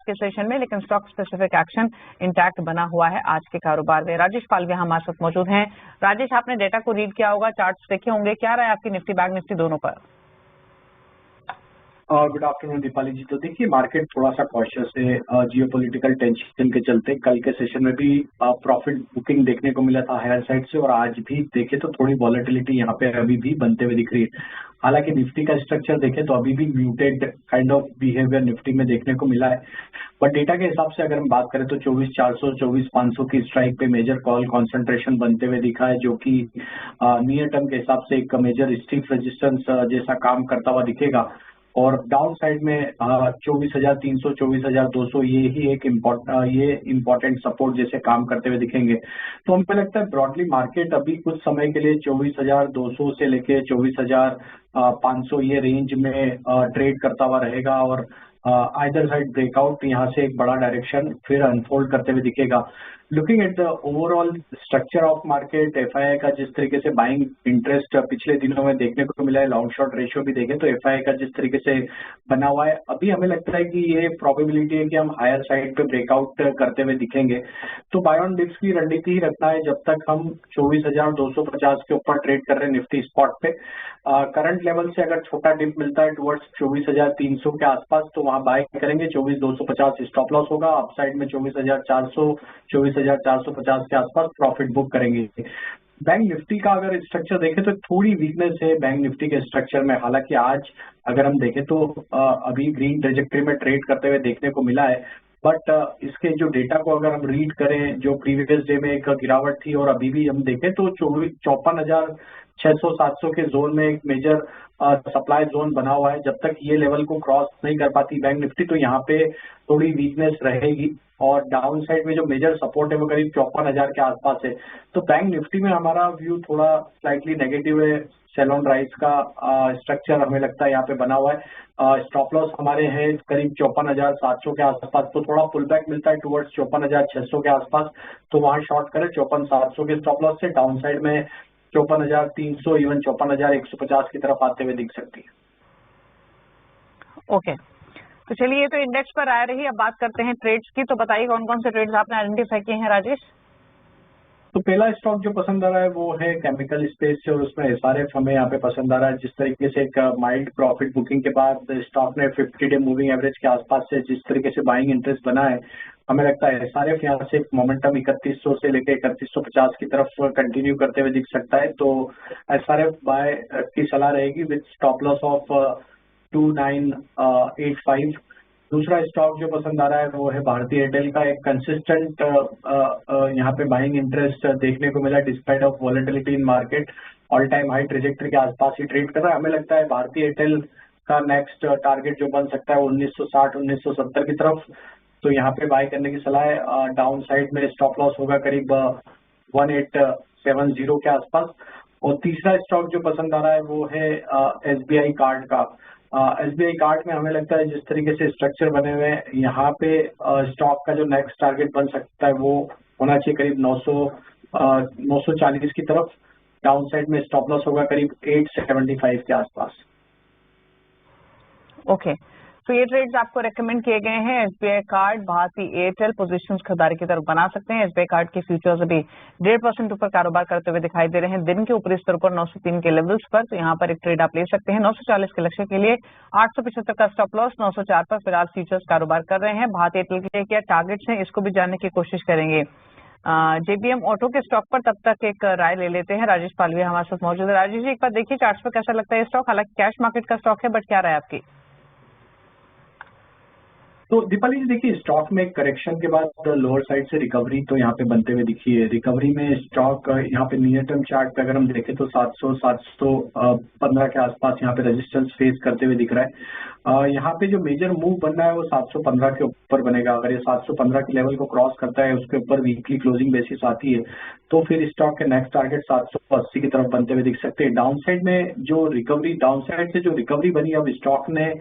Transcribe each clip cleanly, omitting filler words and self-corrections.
के सेशन में, लेकिन स्टॉक स्पेसिफिक एक्शन इंटैक्ट बना हुआ है आज के कारोबार में। राजेश पालविया हमारे साथ मौजूद हैं। राजेश, आपने डेटा को रीड किया होगा, चार्ट्स देखे होंगे, क्या रहा है आपकी निफ्टी बैंक निफ्टी दोनों पर? गुड आफ्टरनून दीपाली जी। तो देखिए, मार्केट थोड़ा सा कॉशियस है जियोपॉलिटिकल टेंशन के चलते। कल के सेशन में भी प्रॉफिट बुकिंग देखने को मिला था हायर साइड से, और आज भी देखे तो थोड़ी वॉलेटिलिटी यहाँ पे अभी भी बनते हुए दिख रही है। हालांकि निफ्टी का स्ट्रक्चर देखें तो अभी भी muted kind of behaviour Nifty में देखने को मिला है। बट डेटा के हिसाब से अगर हम बात करें तो 24,400 24,500 की स्ट्राइक पे मेजर कॉल कंसंट्रेशन बनते हुए दिखा है, जो कि नियर टर्म के हिसाब से एक मेजर स्टीफ रेजिस्टेंस जैसा काम करता हुआ दिखेगा। और डाउन साइड में 24,300 24,200 ये ही एक इम्पोर्टेंट सपोर्ट जैसे काम करते हुए दिखेंगे। तो हमें लगता है ब्रॉडली मार्केट अभी कुछ समय के लिए 24,200 से लेके 24,500 ये रेंज में ट्रेड करता हुआ रहेगा, और आइदर साइड ब्रेकआउट यहाँ से एक बड़ा डायरेक्शन फिर अनफोल्ड करते हुए दिखेगा। Looking at the overall structure of market, FII का जिस तरीके से बाइंग इंटरेस्ट पिछले दिनों में देखने को मिला है, लॉन्ग शॉर्ट रेशियो भी देखें तो एफआईआई का जिस तरीके से बना हुआ है, अभी हमें लगता है कि ये प्रोबेबिलिटी है कि हम हायर साइड पे ब्रेकआउट करते हुए दिखेंगे। तो बाय ऑन डिप्स की रणनीति ही रखना है जब तक हम 24,250 के ऊपर ट्रेड कर रहे हैं निफ्टी स्पॉट पे। करंट लेवल से अगर छोटा डिप मिलता है टुवर्ड्स 24,300 के आसपास तो वहां बाय करेंगे। 24,250 स्टॉप लॉस होगा, अपसाइड में 24,400 24,450 के आसपास प्रॉफिट बुक करेंगे। बैंक निफ्टी का अगर स्ट्रक्चर देखें तो थोड़ी वीकनेस है बैंक निफ्टी के स्ट्रक्चर में। हालांकि आज अगर हम देखें तो अभी ग्रीन ट्रेजेक्टरी में ट्रेड करते हुए देखने को मिला है, बट इसके जो डेटा को अगर हम रीड करें, जो प्रीवियस डे में एक गिरावट थी और अभी भी हम देखें तो 54,600-700 के जोन में एक मेजर सप्लाई जोन बना हुआ है। जब तक ये लेवल को क्रॉस नहीं कर पाती बैंक निफ्टी तो यहाँ पे थोड़ी वीकनेस रहेगी, और डाउन साइड में जो मेजर सपोर्ट है वो करीब 54,000 के आसपास है। तो बैंक निफ्टी में हमारा व्यू थोड़ा स्लाइटली नेगेटिव है। सेल ऑन राइज का स्ट्रक्चर हमें लगता है यहाँ पे बना हुआ है। स्टॉप लॉस हमारे हैं करीब 54,700 के आसपास, तो थोड़ा पुल बैक मिलता है टुवर्ड्स 54,600 के आसपास, तो वहां शॉर्ट करें 54,700 के स्टॉप लॉस से। डाउन साइड में 54,300 इवन 54,150 की तरफ आते हुए दिख सकती है। ओके, तो चलिए, ये तो इंडेक्स पर आ रही है। अब बात करते हैं ट्रेड्स की। तो बताइए कौन कौन से ट्रेड्स आपने आइडेंटिफाई किए हैं राजेश? तो पहला स्टॉक जो पसंद आ रहा है वो है केमिकल स्पेस से, और उसमें एसआरएफ हमें यहाँ पे पसंद आ रहा है। जिस तरीके से एक माइल्ड प्रॉफिट बुकिंग के बाद स्टॉक ने 50 डे मूविंग एवरेज के आसपास से जिस तरीके से बाइंग इंटरेस्ट बना है, हमें लगता है एसआरएफ यहाँ से मोमेंटम 3100 से लेकर 3150 की तरफ कंटिन्यू करते हुए दिख सकता है। तो एसआरएफ बाय की सलाह रहेगी विद स्टॉप लॉस ऑफ 2985। दूसरा स्टॉक जो पसंद आ रहा है वो है भारतीय एयरटेल का। एक कंसिस्टेंट यहाँ पे बाइंग इंटरेस्ट देखने को मिला despite of volatility in market. All time high trajectory के आसपास ही ट्रेड कर रहा है। हमें लगता है भारतीय एयरटेल का नेक्स्ट टारगेट जो बन सकता है 1960 1970 की तरफ, तो यहाँ पे बाय करने की सलाह है। डाउन साइड में स्टॉप लॉस होगा करीब 1870 के आसपास। और तीसरा स्टॉक जो पसंद आ रहा है वो है एसबीआई कार्ड का। एसबीआई कार्ड में हमें लगता है जिस तरीके से स्ट्रक्चर बने हुए हैं यहाँ पे स्टॉक का जो नेक्स्ट टारगेट बन सकता है वो होना चाहिए करीब 940 की तरफ। डाउन साइड में स्टॉप लॉस होगा करीब 875 के आसपास। ओके, तो ये ट्रेड्स आपको रेकमेंड किए गए हैं। एसबीआई कार्ड, भारतीय एयरटेल पोजीशंस खरीदारी की तरफ बना सकते हैं। एसबीआई कार्ड के फ्यूचर्स अभी 1.5% ऊपर कारोबार करते हुए दिखाई दे रहे हैं दिन के ऊपरी स्तर पर 903 के लेवल्स पर। तो यहाँ पर एक ट्रेड आप ले सकते हैं 940 के लक्ष्य के लिए। 875 का स्टॉप लॉस, 904 पर फिलहाल फ्यूचर्स कारोबार कर रहे हैं। भारतीय एयरटेल के क्या टारगेट्स हैं इसको भी जानने की कोशिश करेंगे जेबीएम ऑटो के स्टॉक पर। तब तक एक राय ले लेते हैं। राजेश पालविया हमारे साथ मौजूद है। राजेश जी, एक बार देखिए चार्ट्स पर कैसा लगता है स्टॉक? हालांकि कैश मार्केट का स्टॉक है, बट क्या राय आपकी? तो दीपाली जी देखिए, स्टॉक में करेक्शन के बाद लोअर साइड से रिकवरी तो यहाँ पे बनते हुए दिखी है। रिकवरी में स्टॉक यहाँ पे नियर टर्म चार्ट पे अगर हम देखें तो 700-715 के आसपास यहाँ पे रेजिस्टेंस फेस करते हुए दिख रहा है। यहाँ पे जो मेजर मूव बनना है वो 715 के ऊपर बनेगा। अगर ये 715 के लेवल को क्रॉस करता है, उसके ऊपर वीकली क्लोजिंग बेसिस आती है, तो फिर स्टॉक के नेक्स्ट टारगेट 780 की तरफ बनते हुए दिख सकते हैं। डाउन साइड में जो रिकवरी, डाउन साइड से जो रिकवरी बनी, अब स्टॉक ने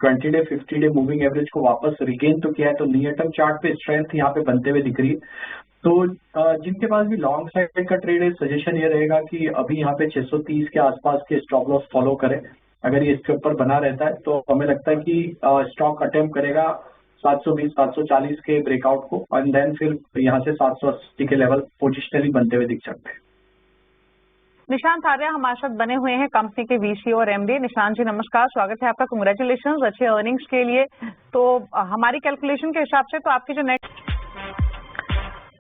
20 डे 50 डे मूविंग एवरेज को वापस रिगेन तो किया है, तो नियर टर्म चार्ट पे स्ट्रेंथ यहाँ पे बनते हुए दिख रही है। तो जिनके पास भी लॉन्ग साइड का ट्रेड है, सजेशन ये रहेगा कि अभी यहाँ पे 630 के आसपास के स्टॉप लॉस फॉलो करें। अगर ये इसके ऊपर बना रहता है तो हमें लगता है कि स्टॉक अटेम्प्ट करेगा 720 740 के ब्रेकआउट को, एंड देन फिर यहाँ से 780 के लेवल पोजिशनली बनते हुए दिख सकते हैं। निशांत आर्य हमारे साथ बने हुए हैं, कंपनी के वीसी और एमडी। निशांत जी नमस्कार, स्वागत है आपका, कांग्रेचुलेशंस अच्छे अर्निंग्स के लिए। तो हमारी कैलकुलेशन के हिसाब से तो आपकी जो नेक्स्ट,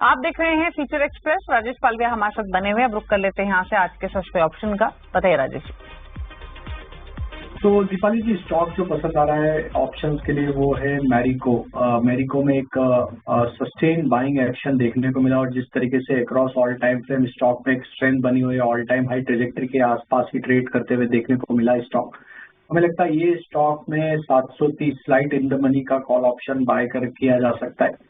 आप देख रहे हैं फ्यूचर एक्सप्रेस, राजेश पालविया हमारे साथ बने हुए हैं। अब रुक कर लेते हैं यहाँ से आज के सस्ते ऑप्शन का, बताइए राजेश जी। तो दीपाली जी, स्टॉक जो पसंद आ रहा है ऑप्शंस के लिए वो है मैरिको। मैरिको में एक सस्टेन बाइंग एक्शन देखने को मिला, और जिस तरीके से across all time frame stock में एक स्ट्रेंथ बनी हुई है, ऑल टाइम हाई ट्रेजेक्टरी के आसपास ही ट्रेड करते हुए देखने को मिला स्टॉक। हमें लगता है ये स्टॉक में 730 स्लाइड इन द मनी का कॉल ऑप्शन बाय कर किया जा सकता है।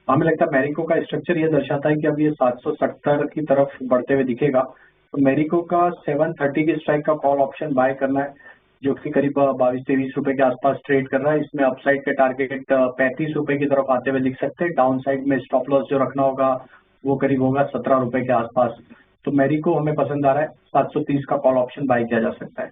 हमें लगता है मैरिको का स्ट्रक्चर ये दर्शाता है कि अब ये 770 की तरफ बढ़ते हुए दिखेगा, तो मैरिको का 730 की स्ट्राइक का कॉल ऑप्शन बाय करना है, जो कि करीब 22-23 रुपए के आसपास ट्रेड कर रहा है। इसमें अपसाइड के टारगेट 35 रुपए की तरफ आते हुए दिख सकते हैं। डाउन साइड में स्टॉप लॉस जो रखना होगा वो करीब होगा 17 रुपए के आसपास। तो मैरिको हमें पसंद आ रहा है, 730 का कॉल ऑप्शन बाय किया जा सकता है।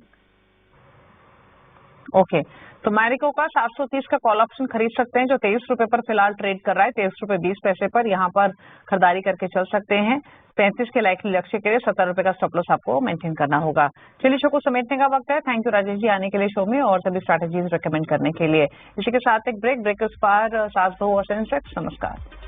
ओके, तो मैरिको का 730 का कॉल ऑप्शन खरीद सकते हैं, जो 23 रुपए पर फिलहाल ट्रेड कर रहा है, 23 रुपए 20 पैसे पर यहाँ पर खरीदारी करके चल सकते हैं। 35 के लाइकली लक्ष्य के लिए 17 रुपए का स्टॉप लॉस आपको मेंटेन करना होगा। चलिए, शो को समेटने का वक्त है। थैंक यू राजेश जी आने के लिए शो में और सभी स्ट्रैटेजीज रिकमेंड करने के लिए। इसी के साथ एक ब्रेक के उस पार सास बहू और सेंसेक्स। नमस्कार।